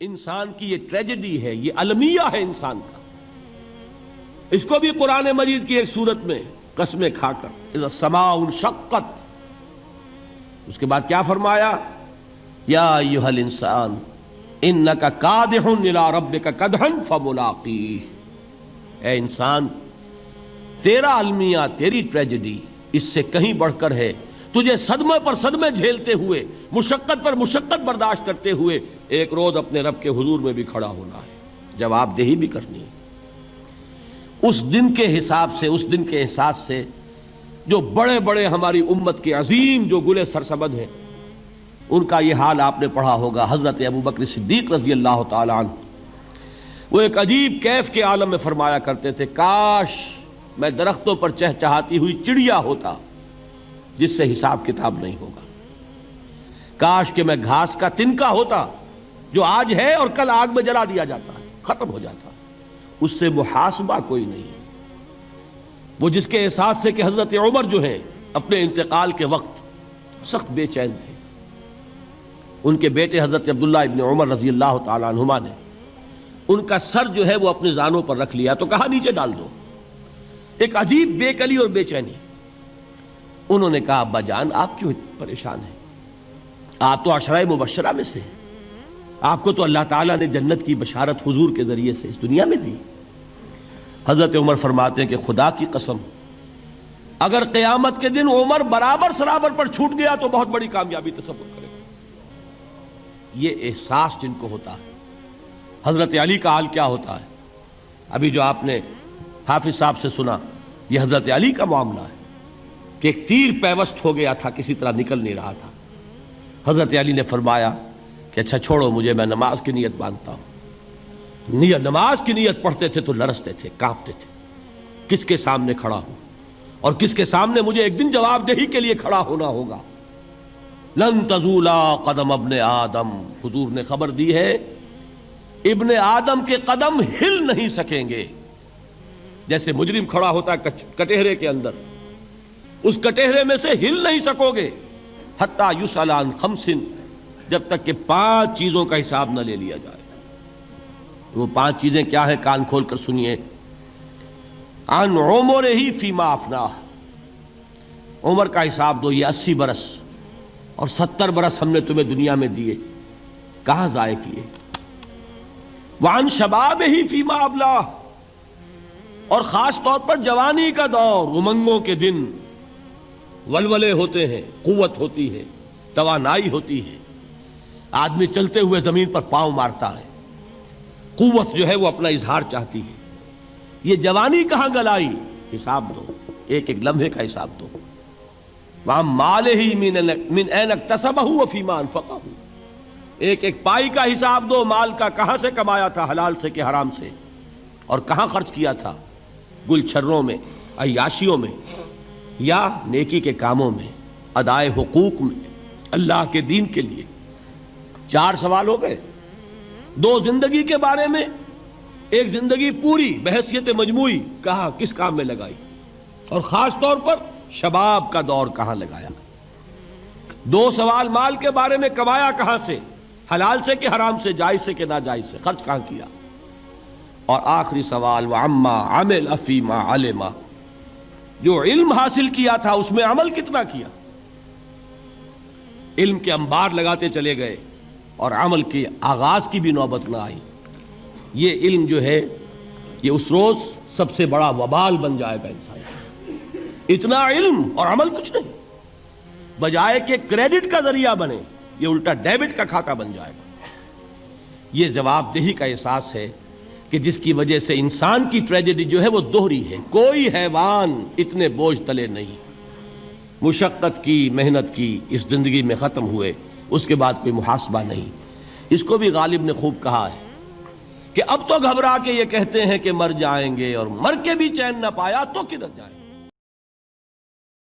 انسان کی یہ ٹریجڈی ہے، یہ المیہ ہے انسان کا. اس کو بھی قرآن مجید کی ایک سورت میں قسمیں کھا کر اذا السماء انشقت، اس کے بعد کیا فرمایا؟ یا ایھا الانسان انک کادح الی ربک کدحا فملاقیہ. اے انسان، تیرا المیہ، تیری ٹریجڈی اس سے کہیں بڑھ کر ہے. تجھے صدمے پر صدمے جھیلتے ہوئے، مشقت پر مشقت برداشت کرتے ہوئے ایک روز اپنے رب کے حضور میں بھی کھڑا ہونا ہے، جواب دہی بھی کرنی ہے. اس دن کے حساب سے، اس دن کے احساس سے جو بڑے بڑے ہماری امت کے عظیم جو گلے سرسبد ہیں، ان کا یہ حال آپ نے پڑھا ہوگا. حضرت ابوبکر صدیق رضی اللہ تعالی عنہ وہ ایک عجیب کیف کے عالم میں فرمایا کرتے تھے، کاش میں درختوں پر چہچہاتی ہوئی چڑیا ہوتا جس سے حساب کتاب نہیں ہوگا. کاش کہ میں گھاس کا تنکا ہوتا جو آج ہے اور کل آگ میں جلا دیا جاتا ہے، ختم ہو جاتا. اس سے محاسبہ کوئی نہیں. وہ جس کے احساس سے کہ حضرت عمر جو ہے اپنے انتقال کے وقت سخت بے چین تھے. ان کے بیٹے حضرت عبداللہ ابن عمر رضی اللہ تعالی عنہما نے ان کا سر جو ہے وہ اپنے زانوں پر رکھ لیا تو کہا نیچے ڈال دو. ایک عجیب بے کلی اور بے چینی. انہوں نے کہا ابا جان آپ کیوں پریشان ہیں؟ آپ تو عشرہ مبشرہ میں سے ہیں، آپ کو تو اللہ تعالیٰ نے جنت کی بشارت حضور کے ذریعے سے اس دنیا میں دی. حضرت عمر فرماتے ہیں کہ خدا کی قسم اگر قیامت کے دن عمر برابر سرابر پر چھوٹ گیا تو بہت بڑی کامیابی تصور کرے. یہ احساس جن کو ہوتا ہے. حضرت علی کا حال کیا ہوتا ہے؟ ابھی جو آپ نے حافظ صاحب سے سنا، یہ حضرت علی کا معاملہ ہے کہ ایک تیر پیوست ہو گیا تھا، کسی طرح نکل نہیں رہا تھا. حضرت علی نے فرمایا کہ اچھا چھوڑو مجھے، میں نماز کی نیت باندھتا ہوں. نماز کی نیت پڑھتے تھے تو لرزتے تھے، کانپتے تھے. کس کے سامنے کھڑا ہوں اور کس کے سامنے مجھے ایک دن جواب دہی کے لیے کھڑا ہونا ہوگا. لن تزولا قدم ابن آدم، حضور نے خبر دی ہے ابن آدم کے قدم ہل نہیں سکیں گے. جیسے مجرم کھڑا ہوتا ہے کٹہرے کے اندر، اس کٹہرے میں سے ہل نہیں سکو گے حتی یسأل عن خمس، جب تک کہ 5 چیزوں کا حساب نہ لے لیا جائے. وہ 5 چیزیں کیا ہیں؟ کان کھول کر سنیے. عن عمرہ فیما افناہ، عمر کا حساب دو. یہ 80 برس اور 70 برس ہم نے تمہیں دنیا میں دیے، کہاں ضائع کیے. وعن شبابہ فیما ابلاہ، اور خاص طور پر جوانی کا دور، امنگوں کے دن، ولولے ہوتے ہیں، قوت ہوتی ہے، توانائی ہوتی ہے، آدمی چلتے ہوئے زمین پر پاؤں مارتا ہے، قوت جو ہے وہ اپنا اظہار چاہتی ہے. یہ جوانی کہاں گلائی؟ حساب دو، ایک ایک لمحے کا حساب دو. وَعَن مَالِهِ مِنْ أَيْنَ اكْتَسَبَهُ وَفِيمَا أَنْفَقَهُ، ایک ایک پائی کا حساب دو. مال کا کہاں سے کمایا تھا، حلال سے کہ حرام سے، اور کہاں خرچ کیا تھا، گل چھروں میں، عیاشیوں میں، یا نیکی کے کاموں میں، ادائے حقوق میں، اللہ کے دین کے لیے. 4 سوال ہو گئے. 2 زندگی کے بارے میں، ایک زندگی پوری بحیثیت مجموعی کہاں کس کام میں لگائی، اور خاص طور پر شباب کا دور کہاں لگایا. 2 سوال مال کے بارے میں، کمایا کہاں سے، حلال سے کہ حرام سے، جائز سے کہ ناجائز سے، خرچ کہاں کیا. اور آخری سوال وعما عمل فیما علم، جو علم حاصل کیا تھا اس میں عمل کتنا کیا. علم کے انبار لگاتے چلے گئے اور عمل کے آغاز کی بھی نوبت نہ آئی. یہ علم جو ہے یہ اس روز سب سے بڑا وبال بن جائے گا انسان. اتنا علم اور عمل کچھ نہیں، بجائے کہ کریڈٹ کا ذریعہ بنے یہ الٹا ڈیبٹ کا کھاتہ بن جائے گا. یہ جواب دہی کا احساس ہے کہ جس کی وجہ سے انسان کی ٹریجڈی جو ہے وہ دوہری ہے. کوئی حیوان اتنے بوجھ تلے نہیں. مشقت کی، محنت کی، اس زندگی میں ختم ہوئے، اس کے بعد کوئی محاسبہ نہیں. اس کو بھی غالب نے خوب کہا ہے کہ اب تو گھبرا کے یہ کہتے ہیں کہ مر جائیں گے، اور مر کے بھی چین نہ پایا تو کدھر جائیں.